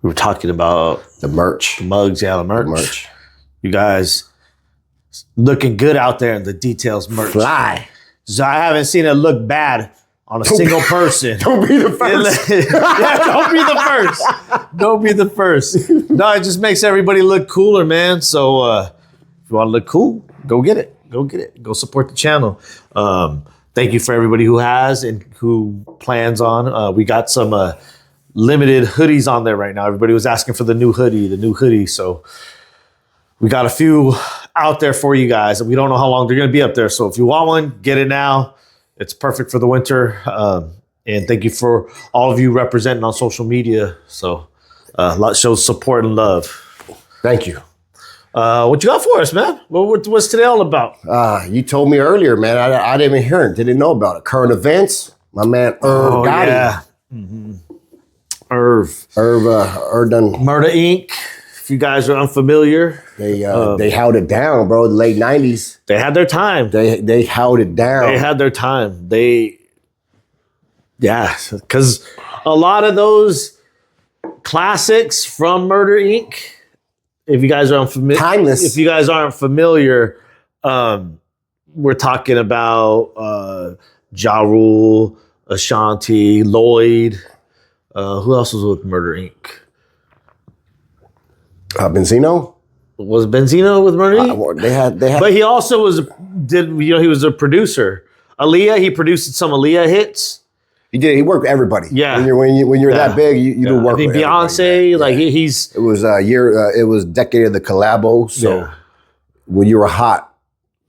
We were talking about the merch, the mugs, the merch. You guys looking good out there in the details merch. Fly. So I haven't seen it look bad on a single person. Don't be the first. Yeah, don't be the first. Don't be the first. No, it just makes everybody look cooler, man. So if you want to look cool, go get it. Go get it. Go support the channel. Thank you for everybody who has and who plans on. We got some limited hoodies on there right now. Everybody was asking for the new hoodie. So we got a few out there for you guys. And we don't know how long they're going to be up there. So if you want one, get it now. It's perfect for the winter. And thank you for all of you representing on social media. So shows support and love. Thank you. What you got for us, man? What's today all about? You told me earlier, man. I didn't even hear it. Didn't know about it. Current events. My man Irv Gotti. Yeah. Mm-hmm. Irv done Murder Inc. If you guys are unfamiliar, they held it down, bro. The late 90s. They had their time. They held it down. They had their time. Because a lot of those classics from Murder Inc. If you guys are unfamiliar, timeless. If you guys aren't familiar, we're talking about Ja Rule, Ashanti, Lloyd. Who else was with Murder Inc.? Benzino? Was Benzino with Murder Inc.? They had. But he also he was a producer. Aaliyah, he produced some Aaliyah hits. He did. He worked with everybody. Yeah. When you're that big, you do work. I think with Beyonce, he's. It was a year. It was decade of the collabo. So when you were hot,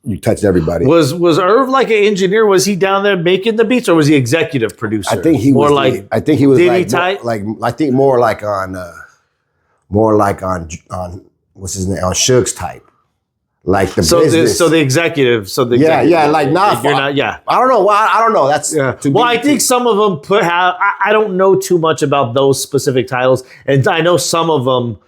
you touched everybody. Was Irv like an engineer? Was he down there making the beats, or was he executive producer? I think he was like. I think he was Diddy like type. I think more like on what's his name, on Suge's type. Like the business. The executive. Like not. You're not. Yeah. I don't know why. I don't know. That's I think some of them I don't know too much about those specific titles, and I know some of them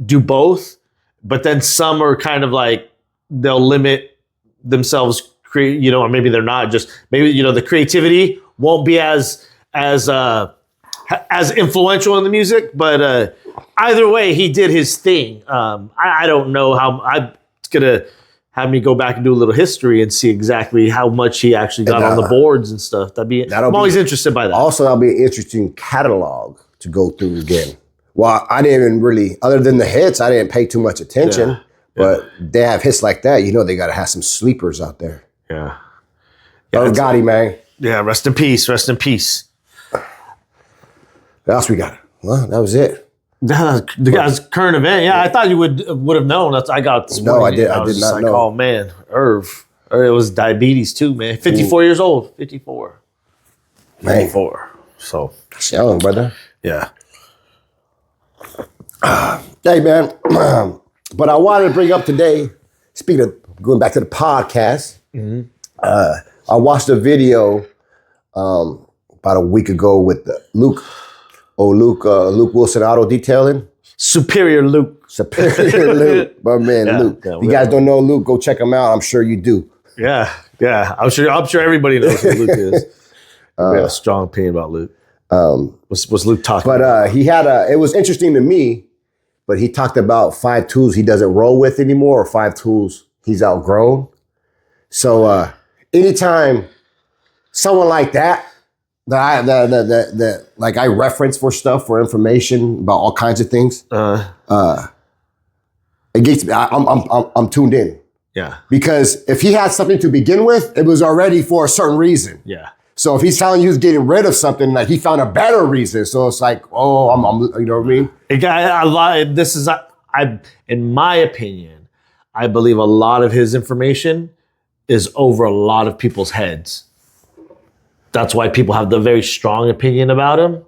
do both, but then some are kind of like they'll limit themselves. Or maybe they're not. Just maybe the creativity won't be as influential in the music, but either way, he did his thing. I don't know how. It's gonna have me go back and do a little history and see exactly how much he actually got on the boards and stuff. I'm always interested by that. Also, that'll be an interesting catalog to go through again. Well, I didn't even really, other than the hits, I didn't pay too much attention. Yeah. But they have hits like that. They got to have some sleepers out there. Yeah. Irv Gotti, man. Yeah, rest in peace. Rest in peace. What else we got? Well, that was it. The guy's current event. Yeah, I thought you would have known. I got this morning. No, I did not know. Oh man, Irv. It was diabetes too, man. 54 years old. 54. Man. 54. So that's young, brother. Yeah. Hey, man. But I wanted to bring up today, speaking of going back to the podcast, I watched a video about a week ago with Luke Wilson Auto Detailing. Superior Luke. My man, Luke. If you guys don't know Luke, go check him out. I'm sure you do. Yeah. I'm sure everybody knows who Luke is. We have a strong opinion about Luke. What's Luke talking about? But he had it was interesting to me, but he talked about 5 tools he doesn't roll with anymore, or 5 tools he's outgrown. So anytime someone like that I reference for stuff, for information about all kinds of things, it gets me. I'm tuned in. Yeah. Because if he had something to begin with, it was already for a certain reason. Yeah. So if he's telling you he's getting rid of something, like he found a better reason. So it's like, I'm you know what I mean? It got a lot. This is, in my opinion, I believe a lot of his information is over a lot of people's heads. That's why people have the very strong opinion about him.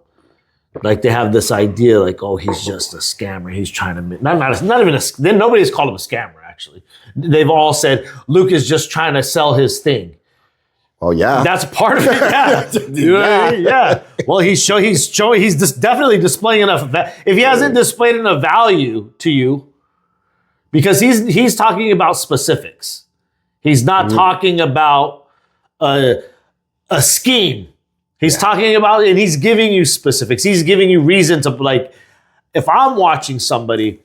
Like they have this idea, like, oh, he's just a scammer. He's trying to not even then. Nobody's called him a scammer. Actually, they've all said Luke is just trying to sell his thing. Oh yeah, that's part of it. Yeah, you know what I mean? Yeah. Well, he's definitely displaying enough. If he hasn't displayed enough value to you, because he's talking about specifics. He's not talking about a scheme. He's talking about, and he's giving you specifics. He's giving you reason to, like, if I'm watching somebody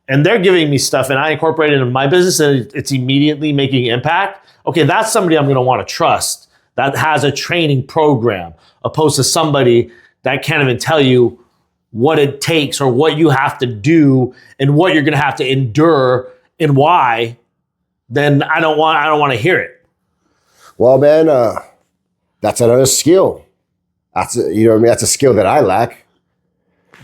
and they're giving me stuff and I incorporate it in my business and it's immediately making impact, okay, that's somebody I'm going to want to trust that has a training program, opposed to somebody that can't even tell you what it takes or what you have to do and what you're going to have to endure and why. Then I don't want to hear it. Well, man, that's another skill. That's that's a skill that I lack.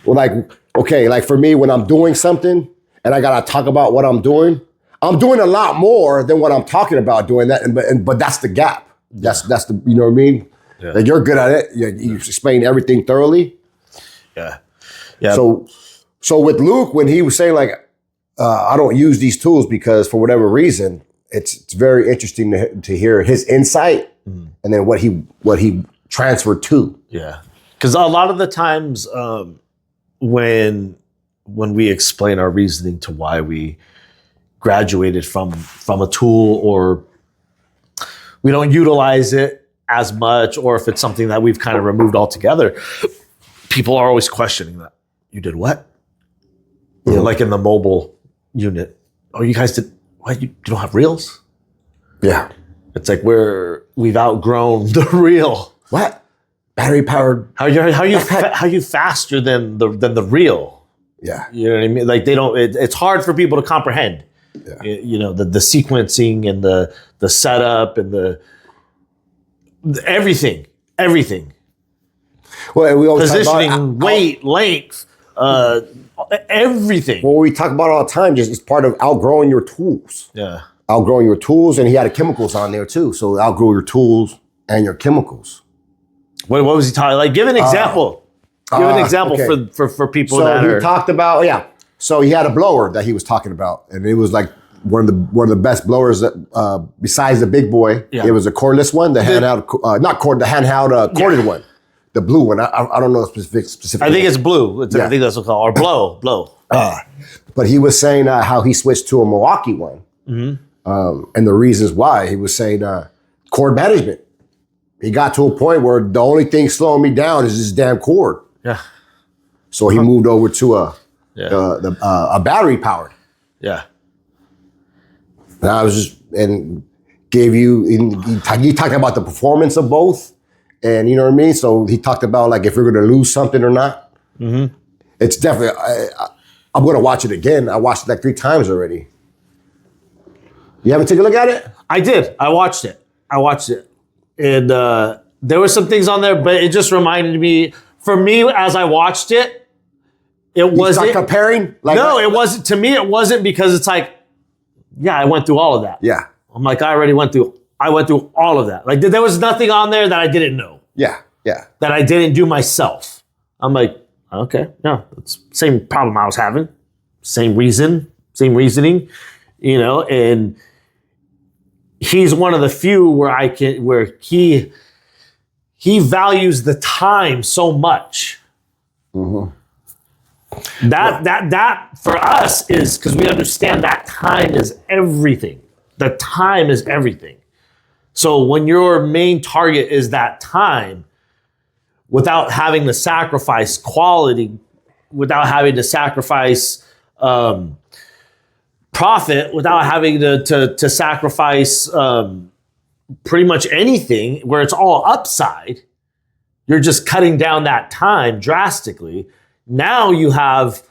Well, like for me, when I'm doing something and I gotta talk about what I'm doing a lot more than what I'm talking about doing that. But that's the gap. That's the, you know what I mean? Yeah. Like, you're good at it. You explain everything thoroughly. Yeah. So with Luke, when he was saying like, I don't use these tools because for whatever reason, it's very interesting to hear his insight and then what he transferred to. Yeah. Because a lot of the times when we explain our reasoning to why we graduated from a tool, or we don't utilize it as much, or if it's something that we've kind of removed altogether, people are always questioning that. You did what? You know, like in the mobile unit. Oh, you guys did what? You don't have reels? Yeah. It's like we've outgrown the reel. What? Battery powered. How you faster than the reel? Yeah. You know what I mean? Like, they don't. It's hard for people to comprehend. Yeah. You know, the sequencing and the setup and the everything. Well, we always positioning, weight, length, everything. Well, we talk about all the time. Just it's part of outgrowing your tools. Yeah. Outgrowing your tools, and he had chemicals on there too. So outgrow your tools and your chemicals. What was he talking? Like, give an example. Give an example okay. for people so that he are. talked about So he had a blower that he was talking about, and it was like one of the best blowers that besides the big boy. Yeah. It was a cordless one, the handheld corded one, the blue one. I don't know the specific. I think it's blue. I think that's what it's called, or blow. But he was saying how he switched to a Milwaukee one, and the reasons why. He was saying cord management. He got to a point where the only thing slowing me down is this damn cord. Yeah. So he moved over to a battery powered. Yeah. And I was just he talked about the performance of both, and you know what I mean. So he talked about like if you're going to lose something or not. Mm-hmm. It's definitely. I'm going to watch it again. I watched it like 3 times already. You haven't taken a look at it? I did. I watched it. And there were some things on there, but it just reminded me. For me, as I watched it, it wasn't comparing. It wasn't. To me, it wasn't, because it's like, yeah, I went through all of that. Yeah, I'm like, I went through all of that. Like, there was nothing on there that I didn't know. Yeah. That I didn't do myself. I'm like, okay, no, it's the same problem I was having, same reasoning, you know. And he's one of the few where he values the time so much. Mm-hmm. That for us is because we understand that time is everything. The time is everything. So when your main target is that time, without having to sacrifice quality, without having to sacrifice profit, without having to sacrifice pretty much anything, where it's all upside, you're just cutting down that time drastically. Now you have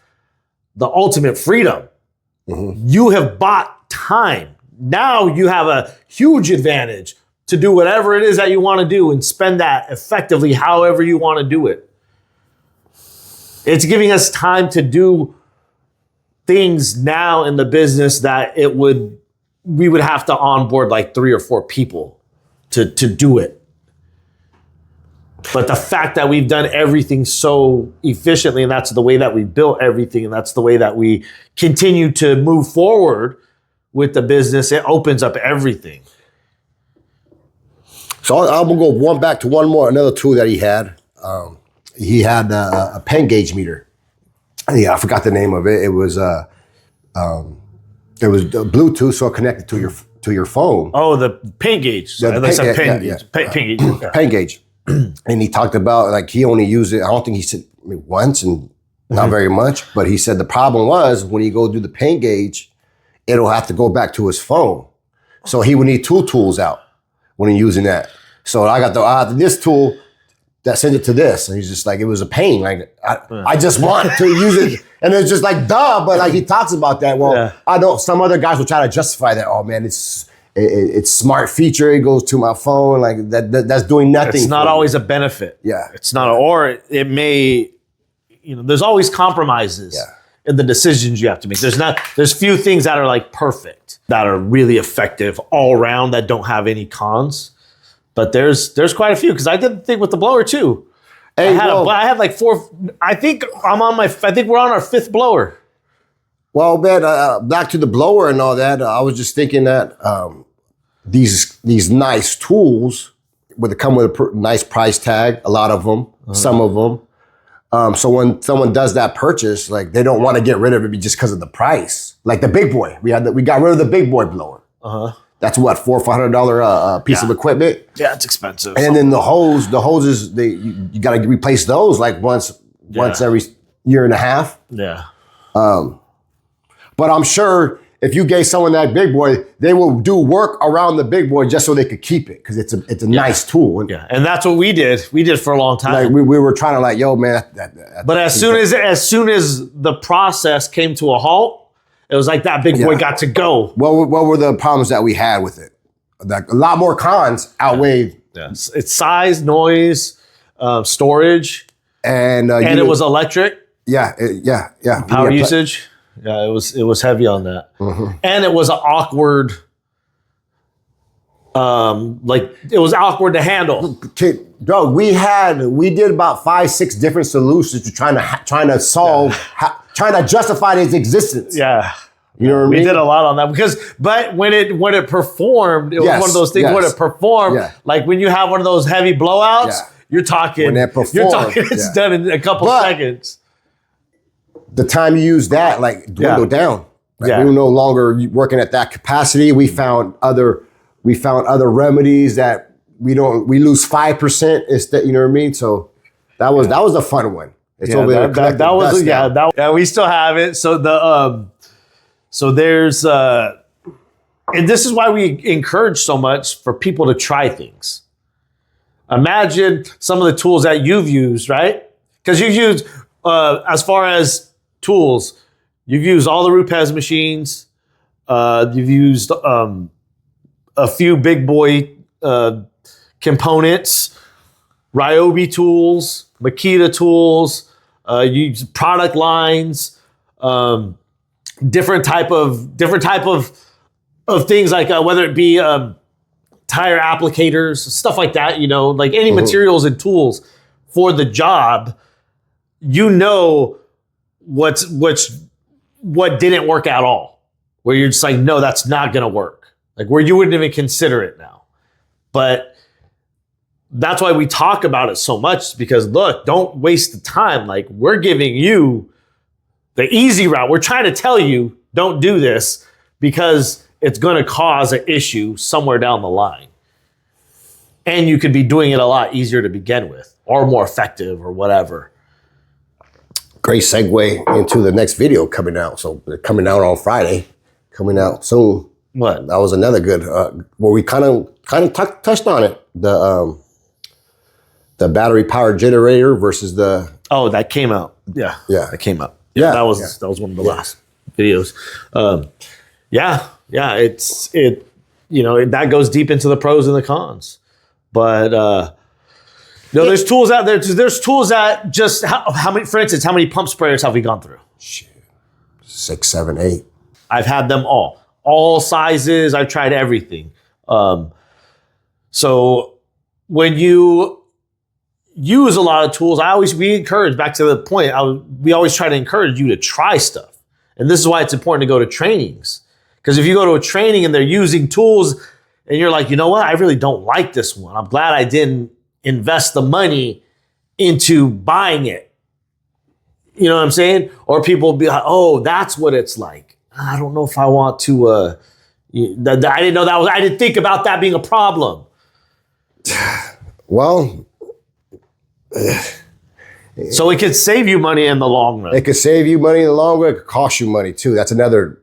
the ultimate freedom. Mm-hmm. You have bought time. Now you have a huge advantage to do whatever it is that you want to do and spend that effectively however you want to do it. It's giving us time to do things now in the business that we would have to onboard like 3 or 4 people to do it. But the fact that we've done everything so efficiently, and that's the way that we built everything, and that's the way that we continue to move forward with the business, it opens up everything. So I'm gonna go back to another tool that he had. He had a pen gauge meter. Yeah, I forgot the name of it. It was Bluetooth, so it connected to your phone. Oh, the pen gauge. Pen gauge. And he talked about like he only used it. I don't think he said once in not very much. But he said the problem was when he go do the paint gauge, it'll have to go back to his phone. So he would need two tools out when he's using that. So I got this tool that sent it to this. And he's just like, it was a pain. Like, I just want to use it. And it's just like, duh. But like he talks about that. Well, I know some other guys will try to justify that. Oh man, it's smart feature. It goes to my phone. Like that's doing nothing. It's not always a benefit. Yeah. It's not, or it may, there's always compromises in the decisions you have to make. There's few things that are like perfect, that are really effective all around, that don't have any cons. But there's quite a few, because I did the thing with the blower too. Hey, I had like 4. I think we're on our 5th blower. Well, man, back to the blower and all that. I was just thinking that these nice tools would come with a nice price tag. A lot of them, some of them. So when someone does that purchase, like they don't want to get rid of it just because of the price. Like the big boy, we got rid of the big boy blower. That's what, $400 or $500 piece of equipment. Yeah, it's expensive. And then the hoses, you got to replace those like once every year and a half. Yeah. But I'm sure if you gave someone that big boy, they will do work around the big boy just so they could keep it, because it's a nice tool. And that's what we did. We did for a long time. Like we were trying to like, yo, man. But as soon as the process came to a halt, it was like that big boy got to go. What were the problems that we had with it? Like a lot more cons outweighed. Yeah. It's size, noise, storage, and it was electric. Yeah. Power usage. Yeah, it was heavy on that, and it was an awkward. It was awkward to handle. Bro, we did about 5-6 different solutions to trying to solve, trying to justify its existence. Yeah. You know what I mean? We did a lot on that, but when it performed, it was one of those things when it performed, like when you have one of those heavy blowouts, you're talking it's done in a couple seconds. The time you use that, like, dwindled down. Like, we were no longer working at that capacity. We found other remedies that we lose 5% instead. You know what I mean? So that was a fun one. It's over there. We still have it. So so there's and this is why we encourage so much for people to try things. Imagine some of the tools that you've used, right? Because you've used as far as tools, you've used all the Rupes machines. You've used a few big boy components, Ryobi tools, Makita tools. You use product lines, different type of things, like whether it be tire applicators, stuff like that. Like any materials and tools for the job. What didn't work at all, where you're just like, no, that's not going to work. Like where you wouldn't even consider it now. But that's why we talk about it so much, because look, don't waste the time. Like we're giving you the easy route. We're trying to tell you, don't do this because it's going to cause an issue somewhere down the line. And you could be doing it a lot easier to begin with, or more effective, or whatever. Great segue into the next video coming out. So they're coming out on Friday, coming out soon. What? That was another good, where we kind of touched on it. The battery powered generator versus the. Oh, that came out. Yeah. That came out. Yeah. That was one of the last videos. That goes deep into the pros and the cons. But there's tools out there. There's tools that just how many? For instance, how many pump sprayers have we gone through? Shit, 6, 7, 8. I've had them all sizes. I've tried everything. So when you use a lot of tools, we encourage, back to the point, we always try to encourage you to try stuff. And this is why it's important to go to trainings. Because if you go to a training and they're using tools and you're like, you know what, I really don't like this one. I'm glad I didn't invest the money into buying it. You know what I'm saying? Or people will be like, oh, that's what it's like. I don't know if I want to, I didn't think about that being a problem. Well, So it could save you money in the long run. It could save you money in the long run. It could cost you money too. That's another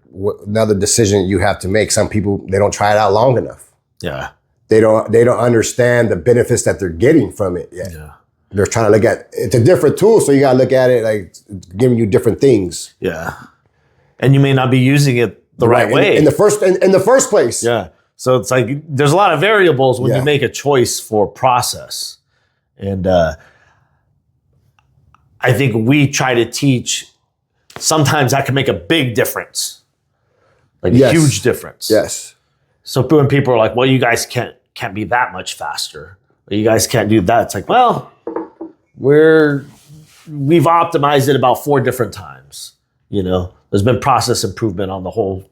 decision you have to make. Some people, they don't try it out long enough. Yeah. They don't understand the benefits that they're getting from it yet. Yeah. They're trying to look at, it's a different tool, so you got to look at it like giving you different things. Yeah. And you may not be using it the right way. In the first place. Yeah. So it's like there's a lot of variables when you make a choice for process. And I think we try to teach, sometimes that can make a big difference. Like a huge difference. Yes. So when people are like, well, you guys can't be that much faster. Or you guys can't do that. It's like, well, we've optimized it about 4 different times. You know, there's been process improvement on the whole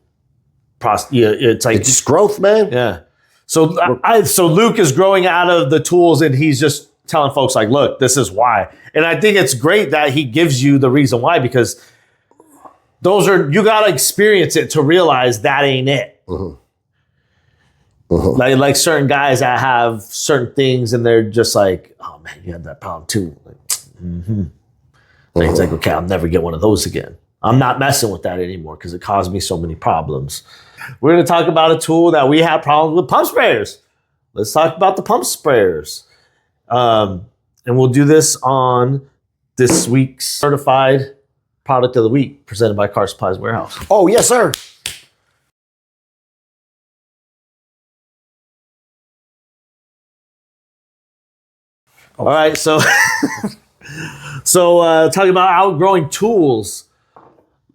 process. Yeah, it's like it's growth, man. Yeah. So so Luke is growing out of the tools, and he's just telling folks like, look, this is why. And I think it's great that he gives you the reason why, because you got to experience it to realize that ain't it. Mm-hmm. Mm-hmm. Like certain guys that have certain things and they're just like, oh man, you had that problem too. Like, He's like, okay, I'll never get one of those again. I'm not messing with that anymore because it caused me so many problems. We're going to talk about a tool that we have problems with, pump sprayers. Let's talk about the pump sprayers. And we'll do this on this week's Certified Product of the Week presented by Car Supplies Warehouse. Oh, yes, sir. All right, so talking about outgrowing tools,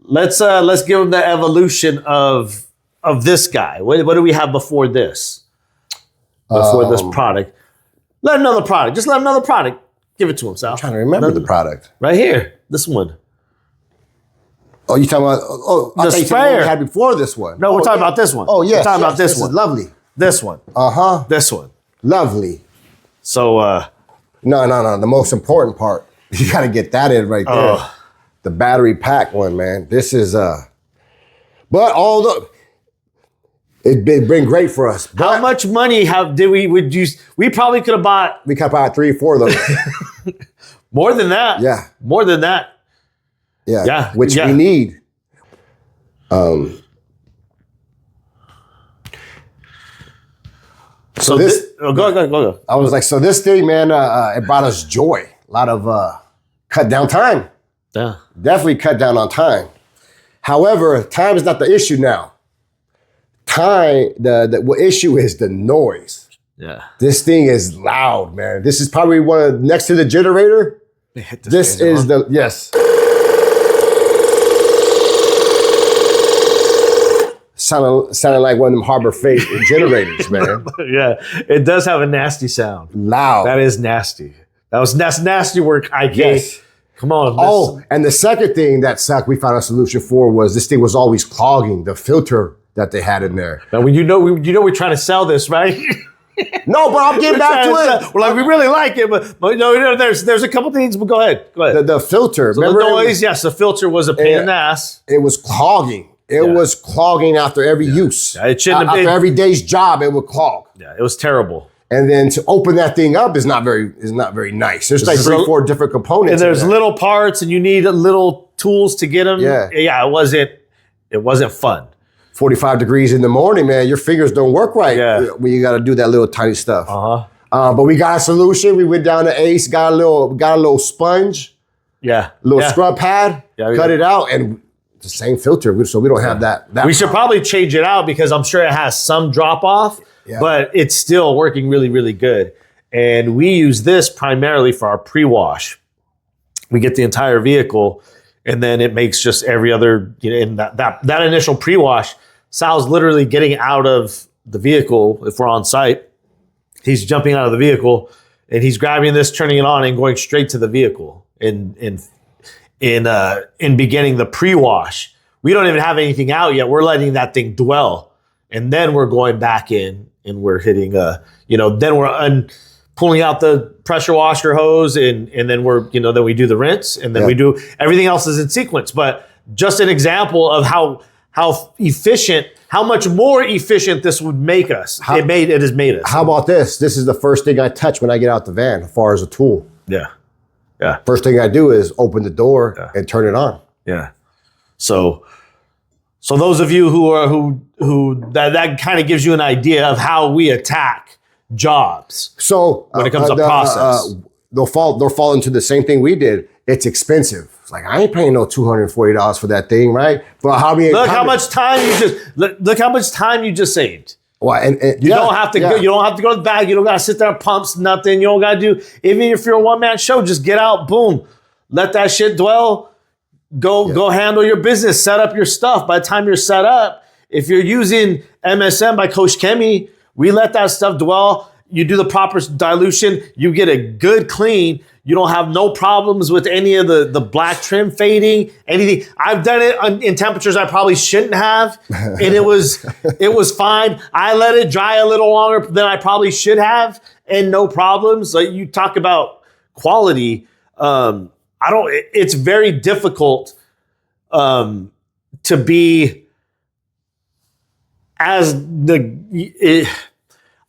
let's give them the evolution of this guy. What do we have before this? Before this product, let another product. Just let another product. Give it to him, Sal. I'm trying to remember the product right here. This one. Oh, you talking about the sprayer we had before this one? No, we're talking about this one. Oh, yes. We're talking about this one. Is lovely. This one. This one. Lovely. So. No. The most important part, you got to get that in right there. The battery pack one, man. This is, but it's been great for us. How much money we probably could have bought. We could have bought 3 or 4 of those. More than that. Yeah. More than that. Yeah. Which we need. So this, go. I was like, so this thing, man, it brought us joy. A lot of cut down time. Yeah. Definitely cut down on time. However, time is not the issue now. Time, the issue is the noise. Yeah. This thing is loud, man. This is probably next to the generator. This is yes. Sounded like one of them Harbor Freight generators, man. Yeah, it does have a nasty sound. Loud. That is nasty. That's nasty work, IK. Yes. Come on. Oh, and the second thing that sucked, we found a solution for was this thing was always clogging the filter that they had in there. Now, we're trying to sell this, right? No, but I'm getting back to it. We're like, we really like it, but there's a couple things. But go ahead. The filter. So remember the noise? Yes, the filter was a pain in the ass. It was clogging. It was clogging after every use. Yeah, it shouldn't have been. After every day's job, it would clog. Yeah, it was terrible. And then to open that thing up is not very nice. There's like 3 or 4 different components. And there's little parts, and you need little tools to get them. Yeah, it wasn't fun. 45 degrees in the morning, man. Your fingers don't work right when you got to do that little tiny stuff. But we got a solution. We went down to Ace, got a little sponge, scrub pad, cut it out, and the same filter, so we don't have that. We should probably change it out because I'm sure it has some drop off, but it's still working really, really good. And we use this primarily for our pre-wash. We get the entire vehicle, and then it makes just every other, in that initial pre-wash, Sal's literally getting out of the vehicle if we're on site. He's jumping out of the vehicle, and he's grabbing this, turning it on, and going straight to the vehicle. In beginning the pre-wash, we don't even have anything out yet. We're letting that thing dwell, and then we're going back in and we're hitting then we're pulling out the pressure washer hose, and then then we do the rinse, and then we do everything else is in sequence. But just an example of how efficient, how much more efficient this would make us. It has made us. How about this? This is the first thing I touch when I get out the van, as far as a tool. Yeah. Yeah. First thing I do is open the door and turn it on. Yeah. So those of you who that kind of gives you an idea of how we attack jobs. So when it comes to process, they'll fall into the same thing we did. It's expensive. It's like, I ain't paying no $240 for that thing, right? But look how much time you just saved. Well, and you don't have to go. You don't have to go to the bag. You don't got to sit there and pumps nothing. You don't got to do. Even if you're a one-man show, just get out. Boom, let that shit dwell. Go handle your business. Set up your stuff. By the time you're set up, if you're using MSM by Coach Kemi, we let that stuff dwell. You do the proper dilution. You get a good clean. You don't have no problems with any of the black trim fading, anything. I've done it in temperatures I probably shouldn't have, and it was fine. I let it dry a little longer than I probably should have, and no problems. Like you talk about quality, it's very difficult to be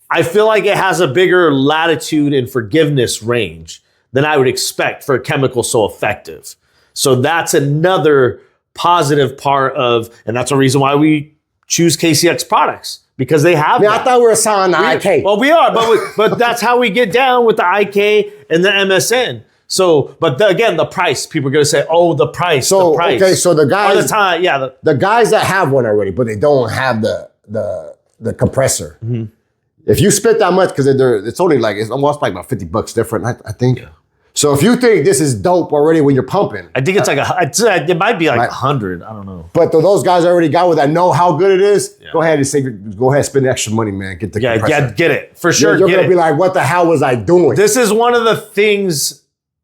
I feel like it has a bigger latitude and forgiveness range than I would expect for a chemical so effective. So that's another positive part of, and that's a reason why we choose KCX products, because they have I thought we were selling the IK. Well, we are, but that's how we get down with the IK and the MSN. So, but again, the price, people are going to say, oh, the price. Okay, so the guys, the guys that have one already, but they don't have the compressor. Mm-hmm. If you spent that much, because it's only it's almost like about $50 different, I think. Yeah. So if you think this is dope already when you're pumping, I think it's it might be like 100. I don't know. But those guys already got with that know how good it is. Yeah. Go ahead and spend the extra money, man. Get the compressor. Yeah, get it for sure. You're gonna be like, what the hell was I doing? This is one of the things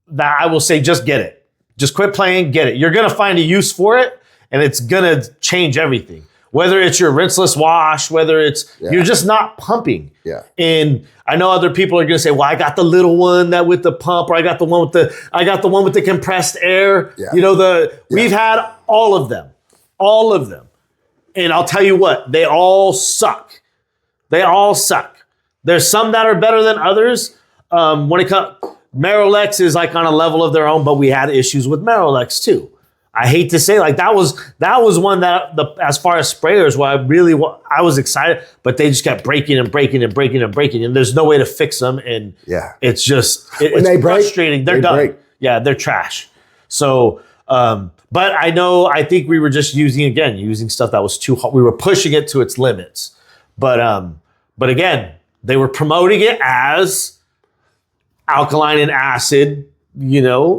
that I will say, just get it. Just quit playing, get it. You're gonna find a use for it, and it's gonna change everything. Whether it's your rinseless wash, whether it's you're just not pumping. Yeah. And I know other people are gonna say, well, I got the little one that with the pump, or I got the one with the compressed air. Yeah. We've had all of them. And I'll tell you what, they all suck. There's some that are better than others. When it comes, Marilex is like on a level of their own, but we had issues with Marilex too. I hate to say, that was one that as far as sprayers, where I was excited, but they just kept breaking, and there's no way to fix them, and it's just it's frustrating. They're done. Break. Yeah, they're trash. So, but I think we were just using stuff that was too hot. We were pushing it to its limits, but again, they were promoting it as alkaline and acid,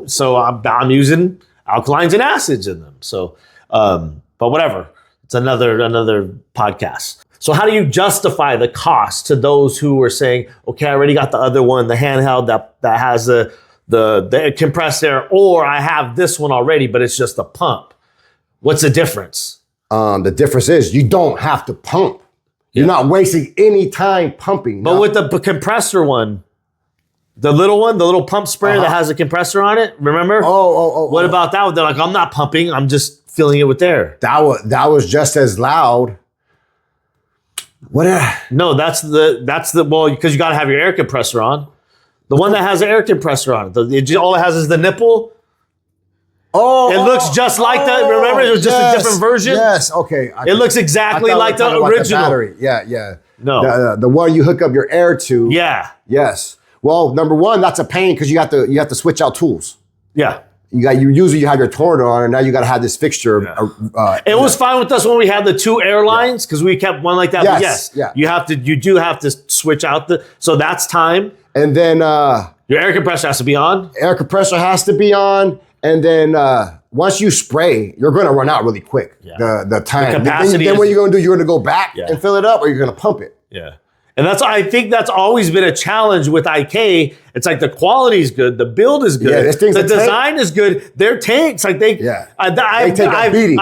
so I'm using alkalines and acids in them. So, but whatever, it's another podcast. So how do you justify the cost to those who are saying, okay, I already got the other one, the handheld that has the compressed air, or I have this one already, but it's just a pump? What's the difference? The difference is you don't have to pump. You're not wasting any time pumping. But with the compressor one, the little pump sprayer that has a compressor on it, remember? What about that one? They're like, I'm not pumping, I'm just filling it with air. That was just as loud. No, that's because you got to have your air compressor on. The one that has an air compressor on it, all it has is the nipple. It looks just like that. Remember, it was just a different version? Yes, okay. It looks exactly like the original. The battery. Yeah. No. The one you hook up your air to. Yeah. Yes. Well, number one, that's a pain because you have to switch out tools. Yeah. You have your torrent on, and now you got to have this fixture. Yeah. It was fine with us when we had the two airlines because we kept one like that. Yes. But yes, you do have to switch out so that's time. And then your air compressor has to be on. Air compressor has to be on, and then once you spray, you're going to run out really quick. Yeah. The time. The capacity. Then what you're going to do? You're going to go back and fill it up, or you're going to pump it. Yeah. And I think that's always been a challenge with IK. It's like the quality is good, the build is good, the design is good. Their tanks, like they take a beating.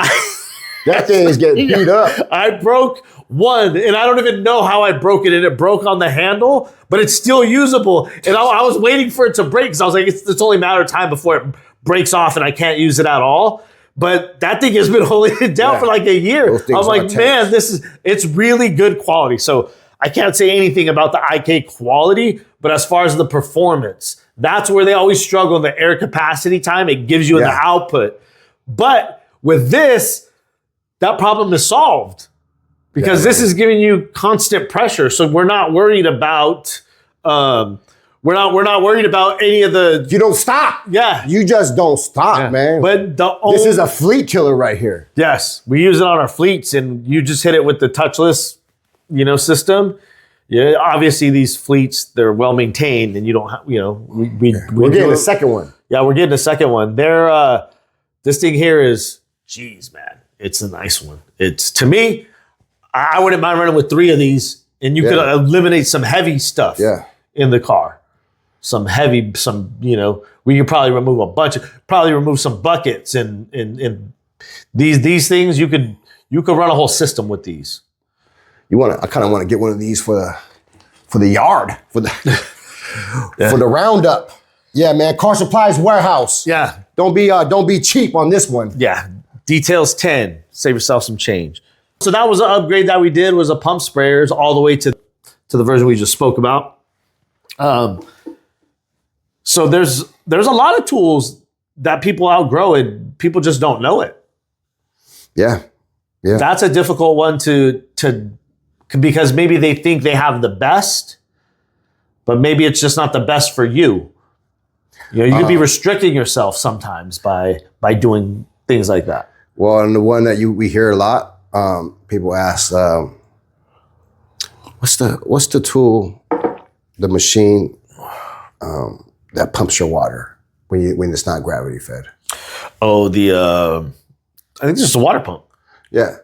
That thing is getting beat up. I broke one, and I don't even know how I broke it, and it broke on the handle, but it's still usable. And I was waiting for it to break because I was like, it's only a matter of time before it breaks off, and I can't use it at all. But that thing has been holding it down for like a year. I'm like, man, it's really good quality. So I can't say anything about the IK quality, But as far as the performance, that's where they always struggle in the air capacity time. It gives you in the output. But with this, that problem is solved because this is giving you constant pressure. So we're not worried about we're not worried about any of the. You don't stop. Yeah, you just don't stop, man. But this is a fleet killer right here. Yes, we use it on our fleets, and you just hit it with the touchless, system. Yeah, obviously these fleets, they're well maintained, and you don't have, we're getting a second one. Yeah, we're getting a second one. They're this thing here is, geez, man, it's a nice one. It's, to me, I wouldn't mind running with 3 of these, and you could eliminate some heavy stuff in the car. Some heavy, we could probably remove some buckets and these things. You could run a whole system with these. I kind of want to get one of these for the yard, for the roundup. Yeah, man. Car Supplies Warehouse. Yeah. Don't be cheap on this one. Yeah. Details 10. Save yourself some change. So that was an upgrade that we did, was a pump sprayers all the way to the version we just spoke about. So there's a lot of tools that people outgrow and people just don't know it. Yeah. Yeah. That's a difficult one to because maybe they think they have the best, but maybe it's just not the best for you. You could be restricting yourself sometimes by doing things like that. Well, and the one that we hear a lot, people ask, what's the tool, the machine that pumps your water when it's not gravity fed? Oh, I think it's just a water pump. Yeah.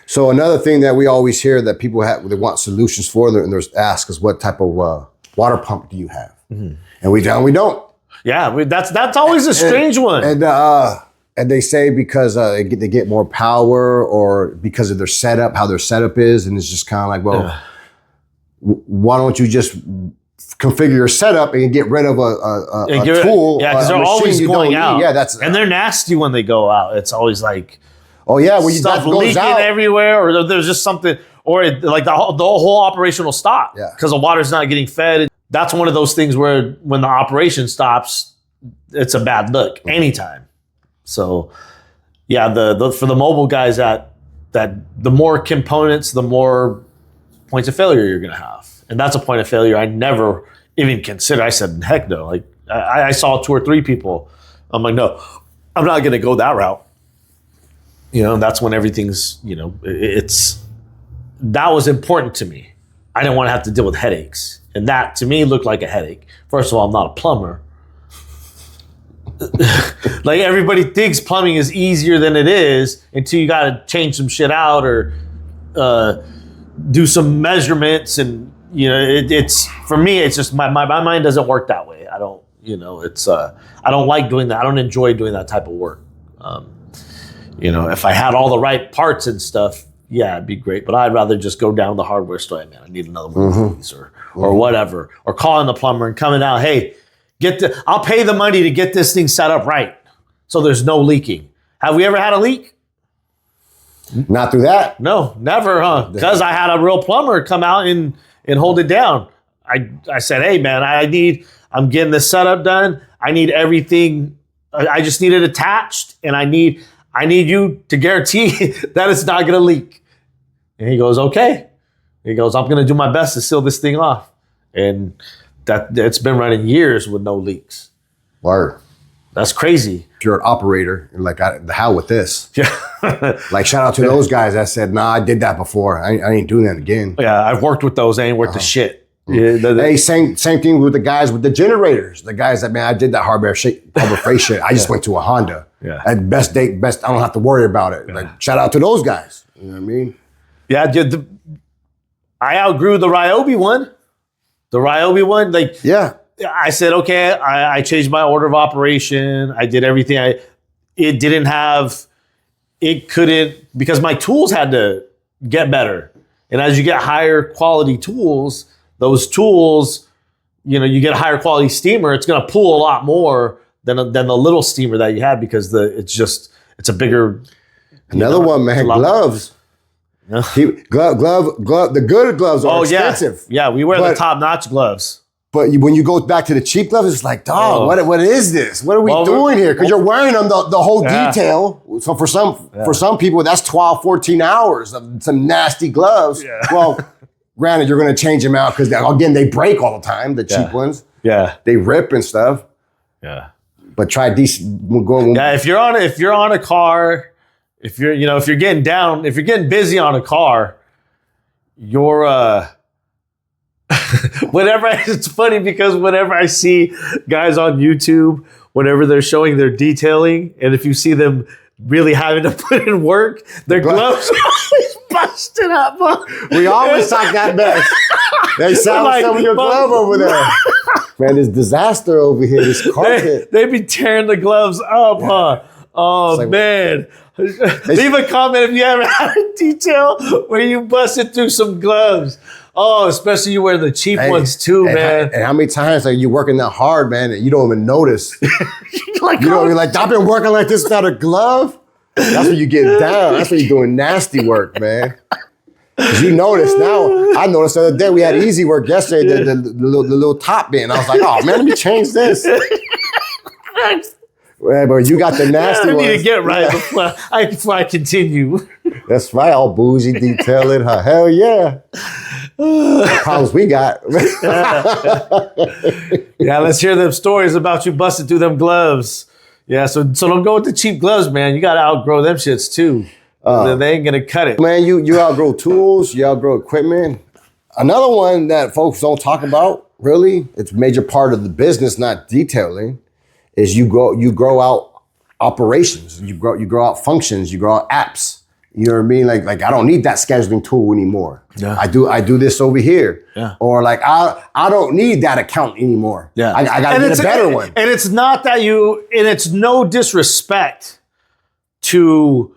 So another thing that we always hear that people they want solutions for, and there's ask is, what type of water pump do you have? Mm-hmm. And we don't. Yeah, that's always a strange one. And they say because they get more power, or because of their setup, how their setup is, and it's just kind of like, well, why don't you just configure your setup and get rid of a tool? Yeah, because they're always going out. Yeah, and they're nasty when they go out. It's always like, oh yeah, well, stuff leaking everywhere, or there's just something, or like the whole operation will stop because the water's not getting fed. That's one of those things where when the operation stops, it's a bad look anytime. So yeah, for the mobile guys, that the more components, the more points of failure you're going to have. And that's a point of failure I never even considered. I said, heck no. Like I saw 2 or 3 people. I'm like, no, I'm not going to go that route. That's when everything's, that was important to me. I didn't want to have to deal with headaches. And that to me looked like a headache. First of all, I'm not a plumber. Like everybody thinks plumbing is easier than it is until you got to change some shit out or do some measurements. And, it's, for me, it's just my mind doesn't work that way. I don't, I don't like doing that. I don't enjoy doing that type of work. If I had all the right parts and stuff, yeah, it'd be great. But I'd rather just go down to the hardware store. Man, I need another one of these, or whatever. Or calling the plumber and coming out. Hey, I'll pay the money to get this thing set up right, so there's no leaking. Have we ever had a leak? Not through that. No, never, huh? Because I had a real plumber come out and hold it down. I said, hey man, I'm getting this setup done. I need everything. I just need it attached, and I need you to guarantee that it's not going to leak. And he goes, okay. He goes, I'm going to do my best to seal this thing off. And it's been running years with no leaks. Word. That's crazy. If you're an operator, you're like, the hell with this. Yeah. Like, shout out to those guys that said, nah, I did that before. I ain't doing that again. Yeah, I've worked with those. They ain't worth the shit. Yeah, hey, same thing with the guys with the generators. The guys that, man, I did that Harbor Freight shit. I just went to a Honda. Yeah. At best, I don't have to worry about it. Yeah. Like, shout out to those guys. You know what I mean? Yeah, I outgrew the Ryobi one. The Ryobi one, like, yeah. I said, okay, I changed my order of operation. I did everything. It couldn't, because my tools had to get better. And as you get higher quality tools, those tools, you get a higher quality steamer, it's going to pull a lot more than the little steamer that you had, because it's a bigger. Another one, man, gloves. Yeah. Glove. The good gloves are expensive. Yeah, we wear the top-notch gloves. when you go back to the cheap gloves, it's like, dog, what is this? What are we doing here? Because you're wearing them the whole detail. So for some people, that's 12, 14 hours of some nasty gloves. Yeah. Well, granted, you're going to change them out because, again, they break all the time, the cheap ones. Yeah. They rip and stuff. Yeah. But try decent. Yeah, if you're on a car, if you're getting busy on a car, you're it's funny because whenever I see guys on YouTube, whenever they're showing their detailing, and if you see them really having to put in work, their gloves are always busted up. We always talk that mess. They sound like some of your glove over there. Man, this disaster over here, this carpet. They be tearing the gloves up, huh? Oh, like, man. Leave a comment if you ever had a detail where you busted through some gloves. Oh, especially you wear the cheap ones too, man. And how many times are you working that hard, man, and you don't even notice? I've been working like this without a glove? That's when you get down. That's when you're doing nasty work, man. Because you notice now, I noticed the other day we had easy work yesterday, the little top bit. And I was like, oh, man, let me change this. Well, but you got the nasty ones. I need to get right before I continue. That's right, all bougie detailing. Hell yeah. Problems we got. Yeah, let's hear them stories about you busting through them gloves. Yeah, so don't go with the cheap gloves, man. You got to outgrow them shits too. They ain't going to cut it. Man, you outgrow tools, you outgrow equipment. Another one that folks don't talk about, really, it's a major part of the business, not detailing, is you grow out operations, you grow out functions, you grow out apps. You know what I mean? Like I don't need that scheduling tool anymore. Yeah. I do this over here. Yeah. Or like I don't need that account anymore. Yeah. I gotta get a better one. And it's not that and it's no disrespect to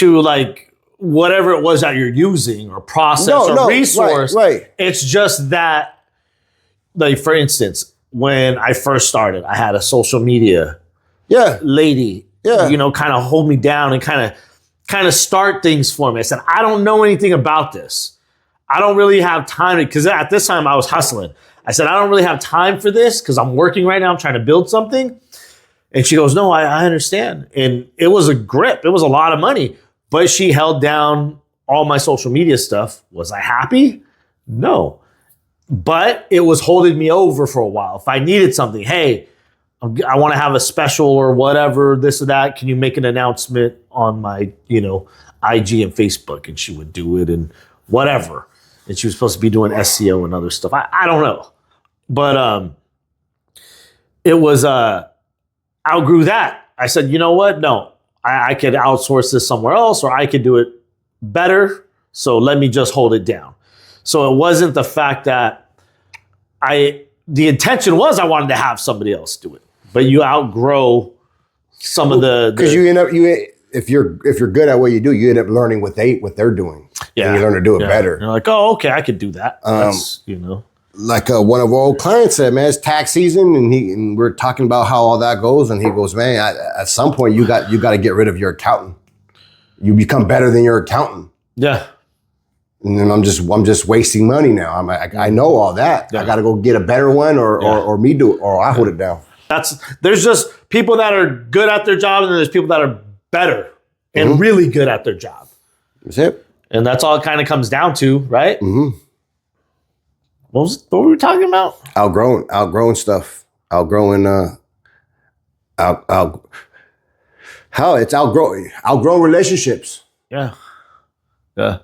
like whatever it was that you're using or process or resource. Right. It's just that, like, for instance, when I first started, I had a social media lady, kind of hold me down and kind of start things for me. I said, I don't know anything about this. I don't really have time because at this time I was hustling. I said, I don't really have time for this because I'm working right now. I'm trying to build something. And she goes, no, I understand. And it was a grip. It was a lot of money, but she held down all my social media stuff. Was I happy? No. But it was holding me over for a while. If I needed something, hey, I want to have a special or whatever, this or that. Can you make an announcement on my, IG and Facebook? And she would do it and whatever. And she was supposed to be doing SEO and other stuff. I don't know. But it was, outgrew that. I said, you know what? No, I could outsource this somewhere else or I could do it better. So let me just hold it down. So it wasn't the fact that the intention was I wanted to have somebody else do it. But you outgrow some of the because you end up if you're good at what you do, you end up learning what they're doing. Yeah, and you learn to do it better. You're like, oh, okay, I could do that. That's, like one of our old clients said, man, it's tax season, and we're talking about how all that goes, and he goes, man, at some point you got to get rid of your accountant. You become better than your accountant. Yeah. And then I'm just wasting money now. I know all that. Yeah. I got to go get a better one, or me do it, or I hold it down. There's just people that are good at their job, and then there's people that are better and really good at their job. That's it. And that's all it kind of comes down to, right? Mm-hmm. What were we talking about? Outgrowing stuff. Outgrowing relationships. Yeah. Yeah.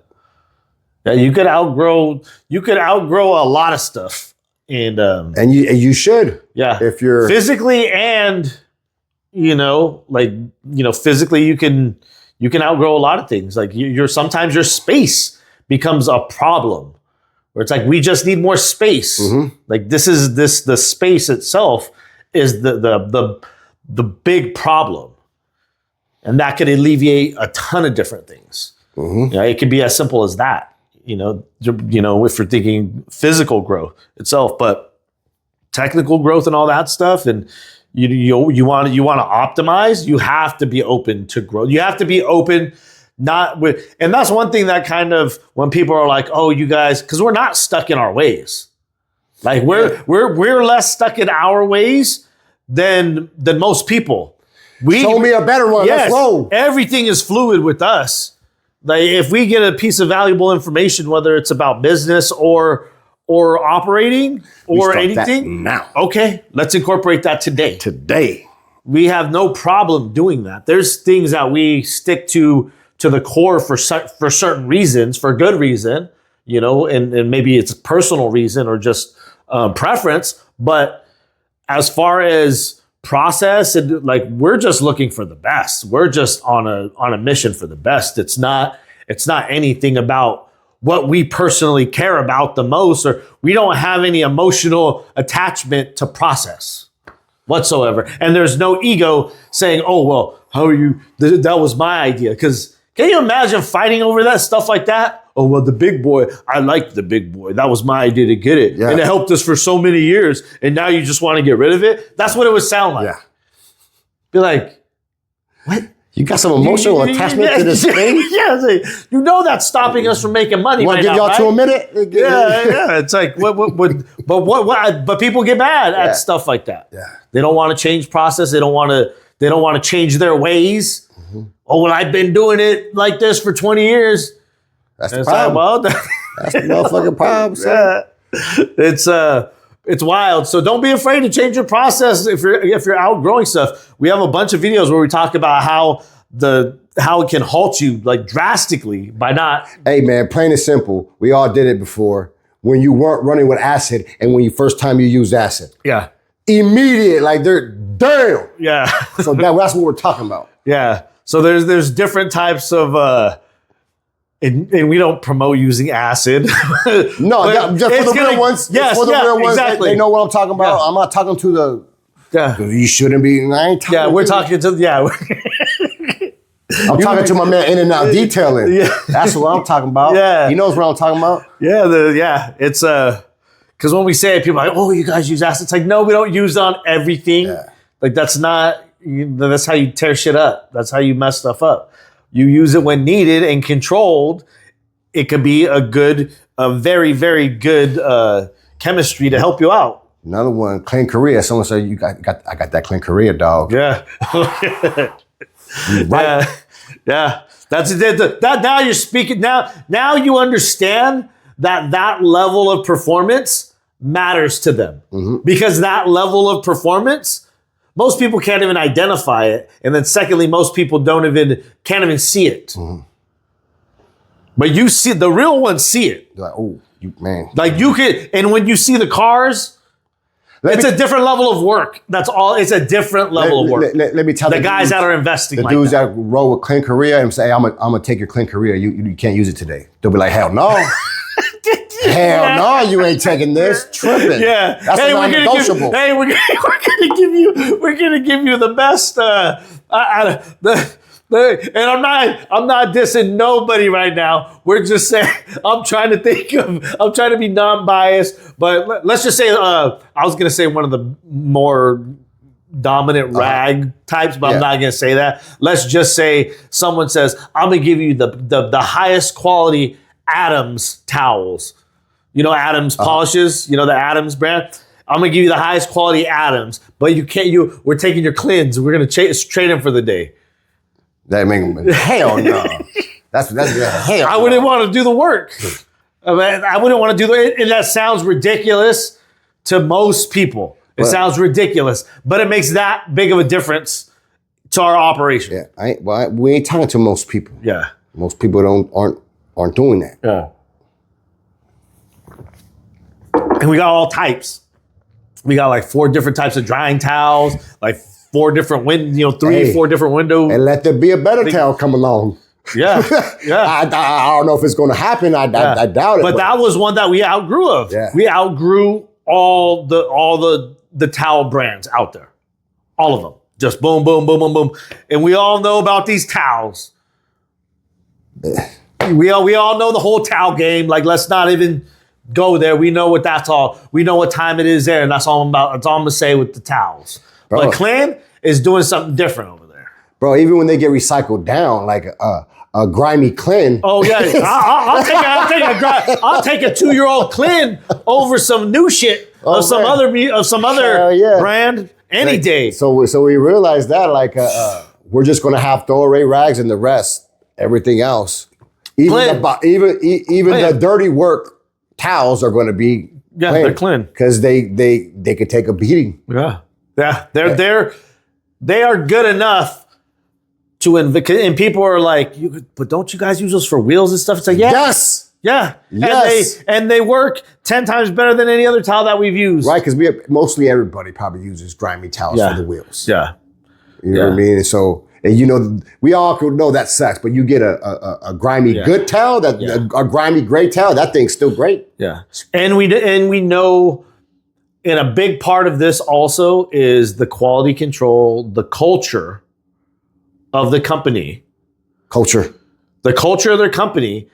Yeah, you could outgrow a lot of stuff. And you should. Yeah. If you're physically and physically you can outgrow a lot of things. Like sometimes your space becomes a problem. Where it's like we just need more space. Mm-hmm. Like the space itself is the big problem. And that could alleviate a ton of different things. Mm-hmm. It could be as simple as that. If you're thinking physical growth itself, but technical growth and all that stuff, and you want to optimize, you have to be open to growth. You have to be open, and that's one thing that kind of when people are like, "Oh, you guys," because we're not stuck in our ways. Like we're less stuck in our ways than most people. Show me a better one. Yes, Let's roll. everything is fluid with us. Like if we get a piece of valuable information, whether it's about business or operating or anything, now. Okay, let's incorporate that today. Today. We have no problem doing that. There's things that we stick to the core for certain reasons, for good reason, and maybe it's a personal reason or just preference. But as far as process, and like we're just looking for the best. We're just on a mission for the best. It's not anything about what we personally care about the most, or we don't have any emotional attachment to process whatsoever. And there's no ego saying, oh, well, how are you? That was my idea. Because can you imagine fighting over that stuff like that? Oh, well, the big boy, I liked the big boy. That was my idea to get it. Yeah. And it helped us for so many years. And now you just want to get rid of it? That's what it would sound like. Yeah. Be like, what? You got some emotional attachment to this thing? Yeah, that's stopping us from making money. Want to give y'all 2 minutes? Yeah. It's like, but people get mad at stuff like that. Yeah. They don't want to change process. They don't want to change their ways. Mm-hmm. Oh, well, I've been doing it like this for 20 years. That's the problem. That's the motherfucking problem. Yeah. It's wild. So don't be afraid to change your process if you're outgrowing stuff. We have a bunch of videos where we talk about how it can halt you like drastically by not. Hey man, plain and simple. We all did it before. When you weren't running with acid and when you first time you used acid. Yeah. Immediate, like they're damn. Yeah. So that's what we're talking about. Yeah. So there's different types of and we don't promote using acid. No, just for the real ones. Yes, for the real ones, exactly. They know what I'm talking about. Yeah. I'm not talking to the. Yeah. You shouldn't be. I ain't talking. Yeah, we're talking to. Yeah. I'm talking to my man In and Out Detailing. Yeah. That's what I'm talking about. Yeah. He knows what I'm talking about. Yeah. It's because when we say it, people are like, oh, you guys use acid. It's like, no, we don't use it on everything. Yeah. Like that's not. That's how you tear shit up. That's how you mess stuff up. You use it when needed and controlled. It could be a very, very good chemistry to help you out. Another one, Clean Korea. Someone said, I got that Clean Korea, dog. Yeah. Right. Yeah. That's it. That now you're speaking. Now you understand that level of performance matters to them. Mm-hmm. Because that level of performance, most people can't even identify it. And then secondly, most people can't even see it. Mm-hmm. But you see, the real ones see it. Like, oh, man. Like you could, and when you see the cars, it's a different level of work. That's all. It's a different level of work. Let me tell the guys that are investing the like dudes that roll with Clean Korea and say, I'm gonna take your Clean Korea. You can't use it today. They'll be like, hell no. Hell no, you ain't taking this. Tripping. Yeah. That's non-negotiable. We're gonna give you the best. And I'm not dissing nobody right now. We're just saying I'm trying to be non-biased. But let's just say I was gonna say one of the more dominant rag types, but I'm not gonna say that. Let's just say someone says, I'm gonna give you the highest quality Adams towels. You know Adams polishes, the Adams brand. I'm gonna give you the highest quality Adams, but we're taking your Clins. We're gonna trade them for the day. That make hell no. That's hell. I wouldn't want to do the work. I wouldn't want to do it, and that sounds ridiculous to most people. It sounds ridiculous, but it makes that big of a difference to our operation. Yeah, we ain't talking to most people. Yeah, most people aren't doing that. Yeah. And we got all types. We got like 4 different types of drying towels, like 4 different 4 different windows. And let there be a better towel come along. Yeah. I don't know if it's going to happen. I doubt it. But that was one that we outgrew of. Yeah. We outgrew all the towel brands out there. All of them. Just boom, boom, boom, boom, boom. And we all know about these towels. We all know the whole towel game. Like, let's not even go there. We know what that's all. We know what time it is there, and that's all I'm about. That's all I'm gonna say with the towels. Bro. But Clan is doing something different over there. Bro, even when they get recycled down, like a grimy Clan. Oh yeah, I'll take a 2-year-old Clan over some new shit of some man. other Hell yeah. brand any day. So we realized that we're just gonna have throwaway rags and the rest, everything else, even the dirty work towels are going to be they're clean because they could take a beating. They are good enough to and people are like, but don't you guys use those for wheels and stuff? It's like yes. And they work 10 times better than any other towel that we've used. Right, because mostly everybody probably uses grimy towels for the wheels. Yeah. You know what I mean? And so, and we all could know that sucks, but you get a grimy good towel, a grimy great towel, that thing's still great. Yeah. And we know, and a big part of this also is the quality control, the culture of the company. The culture of their company.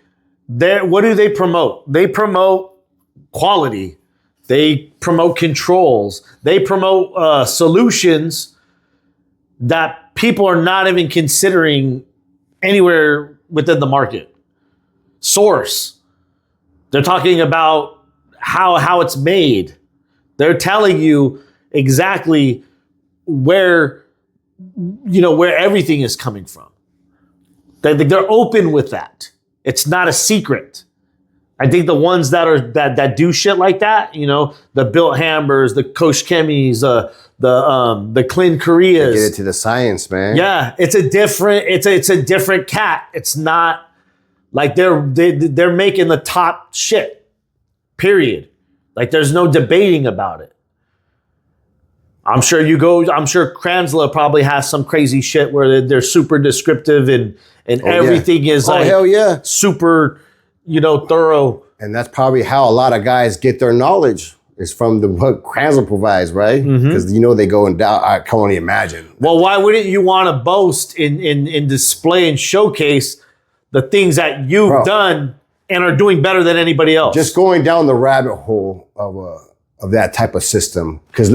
What do they promote? They promote quality. They promote controls. They promote solutions that people are not even considering anywhere within the market. Source. They're talking about how it's made. They're telling you exactly where everything is coming from. They're open with that. It's not a secret. I think the ones that do shit like that, the Built Hammers, the Kosh Chemis, the Clint Koreas. Get into the science, man. Yeah, it's a different cat. It's not like they're making the top shit. Period. Like there's no debating about it. I'm sure Kranzla probably has some crazy shit where they're super descriptive and everything is hell yeah, super, thorough. And that's probably how a lot of guys get their knowledge is from what Kranzla provides, right? Because they go and down. I can only imagine. Well, why wouldn't you want to boast in display and showcase the things that you've done and are doing better than anybody else? Just going down the rabbit hole of that type of system. Because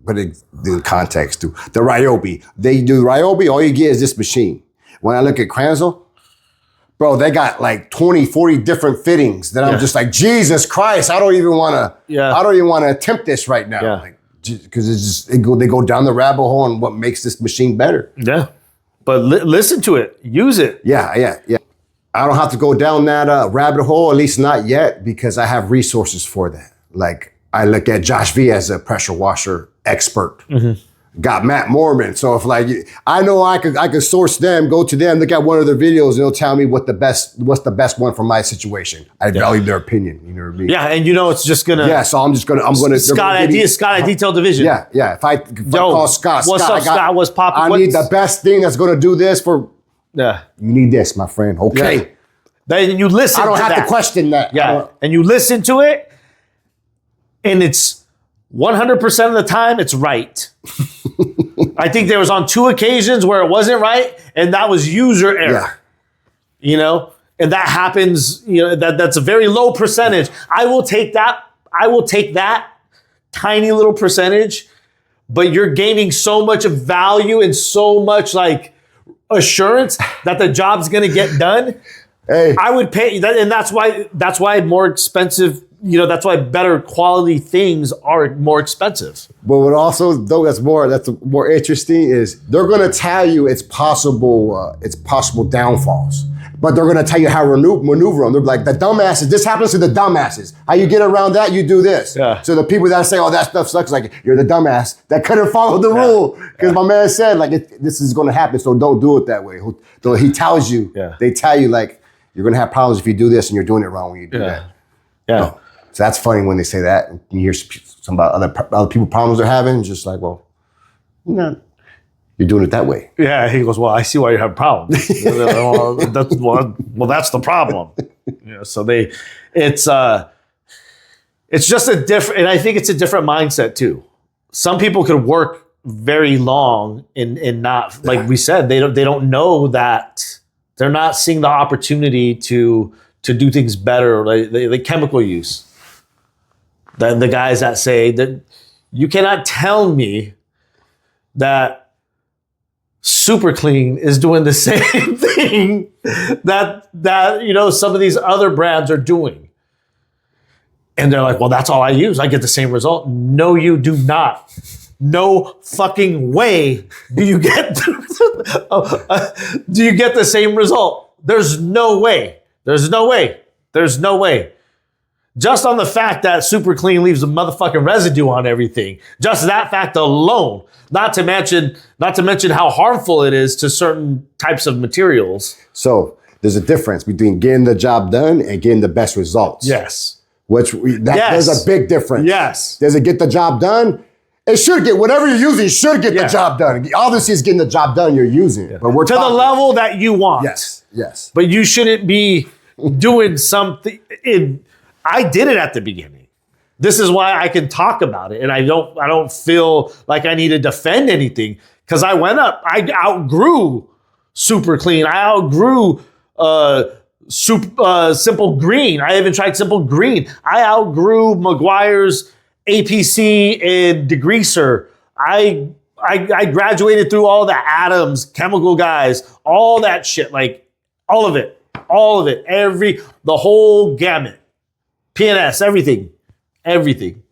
put it in context too. The Ryobi, they do Ryobi. All you get is this machine. When I look at Kranzl, bro, they got like 20, 40 different fittings that I'm just like, Jesus Christ, I don't even want to attempt this right now. Yeah. Like, because it's just, they go down the rabbit hole on what makes this machine better. Yeah. But listen to it, use it. Yeah. I don't have to go down that rabbit hole, at least not yet, because I have resources for that. Like I look at Josh V as a pressure washer expert. Got Matt Mormon. So if I know I could source them, go to them, look at one of their videos, and they'll tell me what's the best one for my situation. I value their opinion. You know what I mean? Yeah, and it's just gonna. Yeah, so I'm gonna. Scott at Detail Division. Yeah. If I call Scott, what's up, Scott? What's popping? I need the best thing that's gonna do this for. Yeah. You need this, my friend. Okay. Yeah. Then you listen. I don't have to question that. Yeah, and you listen to it, and it's 100% of the time it's right. I think there was on 2 occasions where it wasn't right, and that was user error. Yeah. And that happens. That's a very low percentage. I will take that tiny little percentage, but you're gaining so much value and so much assurance that the job's going to get done. Hey, I would pay that, and that's why more expensive. That's why better quality things are more expensive. But what also that's more interesting is they're going to tell you it's possible downfalls, but they're going to tell you how to maneuver them. They're like the dumbasses. This happens to the dumbasses. How you get around that? You do this. Yeah. So the people that say, "Oh, that stuff sucks," like you're the dumbass that couldn't follow the rule because my man said this is going to happen, so don't do it that way. He tells you. Yeah. They tell you you're going to have problems if you do this, and you're doing it wrong when you do that. Yeah. So that's funny when they say that. And you hear some about other people problems they're having. Just you're doing it that way. Yeah, he goes, well, I see why you have problems. That's the problem. So it's just a different, and I think it's a different mindset too. Some people could work very long and not, like we said, they don't know that they're not seeing the opportunity to do things better, like chemical use. The guys that say that you cannot tell me that Super Clean is doing the same thing that some of these other brands are doing. And they're like, well, that's all I use. I get the same result. No, you do not. No fucking way do you get the same result. There's no way. There's no way. There's no way. Just on the fact that Super Clean leaves a motherfucking residue on everything. Just that fact alone. Not to mention how harmful it is to certain types of materials. So there's a difference between getting the job done and getting the best results. Yes. There's a big difference. Yes. Does it get the job done? It should get, whatever you're using, it should get the job done. Obviously, it's getting the job done you're using. But we're to the level that you want. Yes. But you shouldn't be doing something. I did it at the beginning. This is why I can talk about it. And I don't feel like I need to defend anything. Because I outgrew Super Clean. I outgrew Simple Green. I even tried Simple Green. I outgrew McGuire's APC and degreaser. I graduated through all the atoms, chemical guys, all that shit, like all of it, the whole gamut, PNS, everything.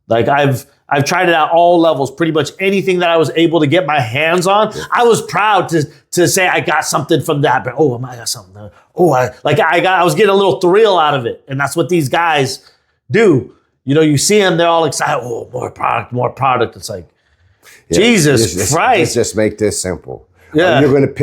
Like I've tried it at all levels, pretty much anything that I was able to get my hands on. I was proud to say I got something from that, but I got something. I was getting a little thrill out of it, and that's what these guys do. You know, you see them, they're all excited. Oh, more product. It's like, Jesus Christ. Let's just make this simple. Yeah. Are you going to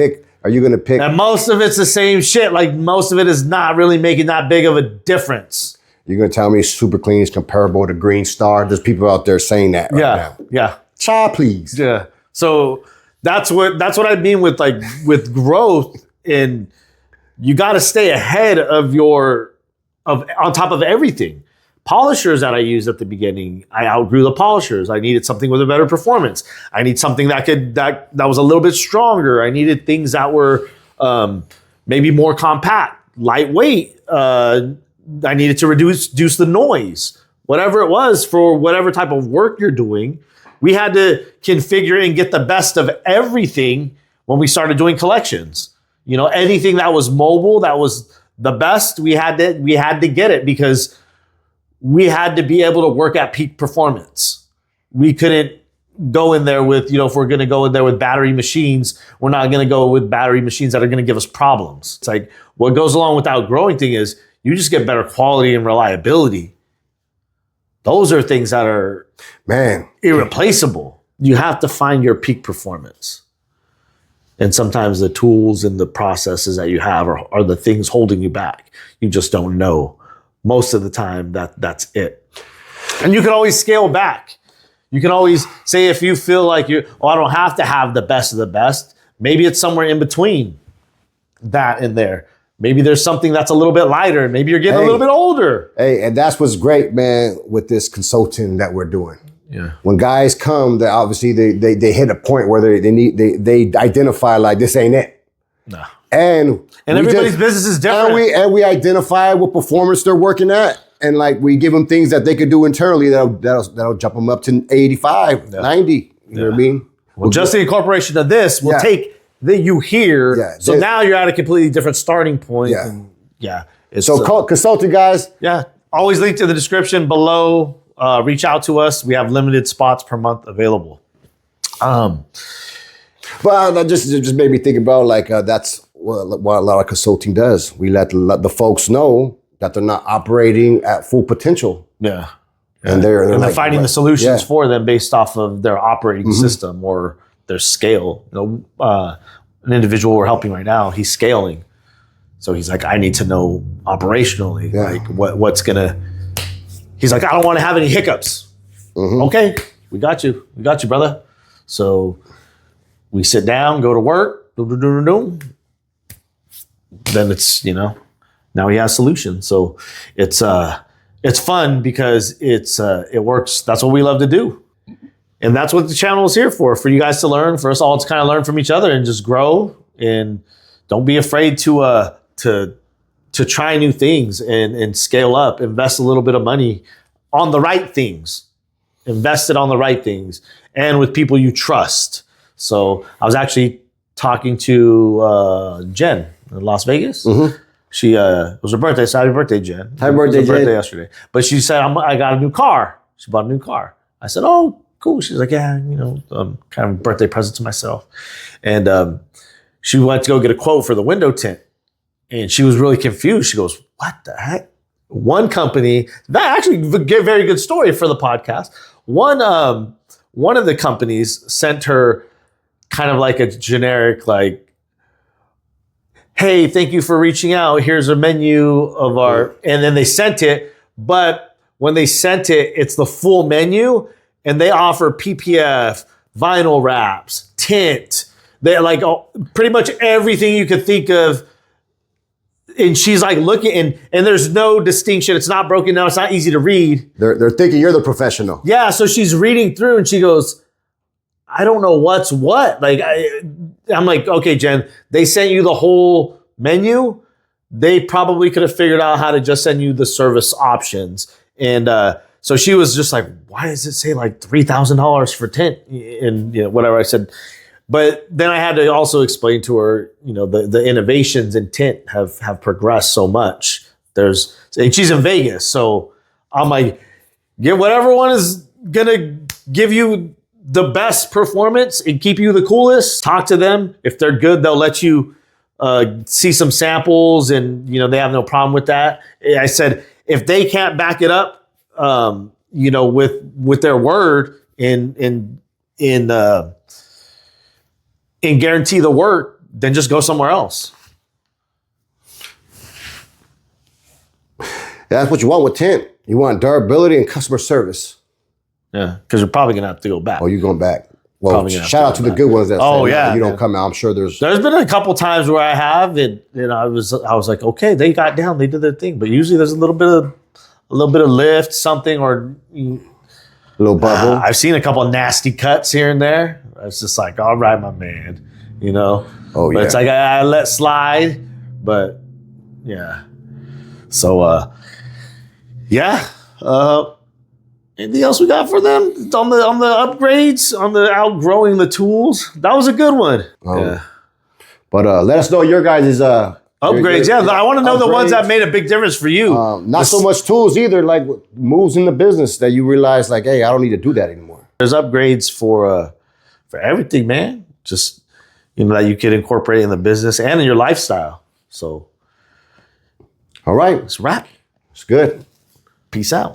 pick? And most of it's the same shit. Like most of it is not really making that big of a difference. You're going to tell me Super Clean is comparable to Green Star? There's people out there saying that right now. Yeah. Child, please. Yeah. So that's what I mean with growth, and you got to stay ahead of on top of everything. Polishers that I used at the beginning, I outgrew the polishers. I needed something with a better performance. I need something that was a little bit stronger. I needed things that were maybe more compact, lightweight. I needed to reduce the noise. Whatever it was for whatever type of work you're doing, we had to configure and get the best of everything when we started doing collections. You know, anything that was mobile, that was the best, we had to get it, because we had to be able to work at peak performance. We couldn't go in there with, if we're going to go in there with battery machines, we're not going to go with battery machines that are going to give us problems. It's like what goes along with the outgrowing thing is you just get better quality and reliability. Those are things that are, irreplaceable. You have to find your peak performance. And sometimes the tools and the processes that you have are the things holding you back. You just don't know. Most of the time, that's it. And you can always scale back. You can always say, if you feel like I don't have to have the best of the best. Maybe it's somewhere in between that and there. Maybe there's something that's a little bit lighter. Maybe you're getting a little bit older. Hey, and that's what's great, man, with this consulting that we're doing. Yeah. When guys come, they obviously they hit a point where they identify like this ain't it. No. And everybody's business is different. And we identify what performance they're working at. And like we give them things that they could do internally that'll jump them up to 85, 90. You know what I mean? Well, just the incorporation of this will take you here. Yeah, so now you're at a completely different starting point. Yeah. And, so consulting guys. Yeah. Always link to the description below. Reach out to us. We have limited spots per month available. But that just made me think about that's what a lot of consulting does. We let the folks know that they're not operating at full potential. Yeah. And they're finding the solutions for them based off of their operating system or their scale. An individual we're helping right now, he's scaling. So he's like, I need to know operationally, what's gonna. He's like, I don't want to have any hiccups. Okay, we got you, brother. So we sit down, go to work. Then it's now he has solutions. So it's fun because it works. That's what we love to do. And that's what the channel is here for you guys to learn, for us all to kind of learn from each other and just grow. And don't be afraid to try new things and scale up, invest a little bit of money on the right things, invest it on the right things and with people you trust. So I was actually talking to Jen in Las Vegas. it was her birthday. So happy birthday, Jen. Happy birthday, It was her Jen. birthday yesterday. But she said, I got a new car. She bought a new car. I said, oh, cool. She's like, yeah, kind of a birthday present to myself. And she went to go get a quote for the window tint. And she was really confused. She goes, what the heck? One company, that actually gave a very good story for the podcast. One of the companies sent her kind of like a generic, like, hey, thank you for reaching out. Here's a menu of our, and then they sent it. But when they sent it, it's the full menu, and they offer PPF, vinyl wraps, tint. They like pretty much everything you could think of. And she's like looking, and there's no distinction. It's not broken down. It's not easy to read. They're thinking you're the professional. Yeah, so she's reading through, and she goes, I don't know what's what. Like, I'm like, okay, Jen, they sent you the whole menu. They probably could have figured out how to just send you the service options. And so she was just like, why does it say like $3,000 for tint? And whatever I said. But then I had to also explain to her, the innovations in tint have progressed so much. And she's in Vegas, so I'm like, get whatever one is gonna give you the best performance and keep you the coolest. Talk to them. If they're good, they'll let you see some samples, and they have no problem with that. I said, if they can't back it up, with their word and guarantee the work, then just go somewhere else. That's what you want with tint. You want durability and customer service. Yeah, because you're probably gonna have to go back. Oh, you're going back. Well, shout out to the good ones that say, you don't come out. I'm sure there's been a couple times where I have, and I was like, okay, they got down, they did their thing, but usually there's a little bit of lift, something, or a little bubble. I've seen a couple of nasty cuts here and there. It's just like, all right, my man, Oh, but yeah. it's like I let slide, but yeah. So anything else we got for them on the upgrades, on the outgrowing the tools? That was a good one. Yeah. But let us know your guys' upgrades. I want to know the ones that made a big difference for you. Not so much tools either, like moves in the business that you realize, like, hey, I don't need to do that anymore. There's upgrades for everything, man. Just that you could incorporate in the business and in your lifestyle. So, all right, let's wrap. It's good. Peace out.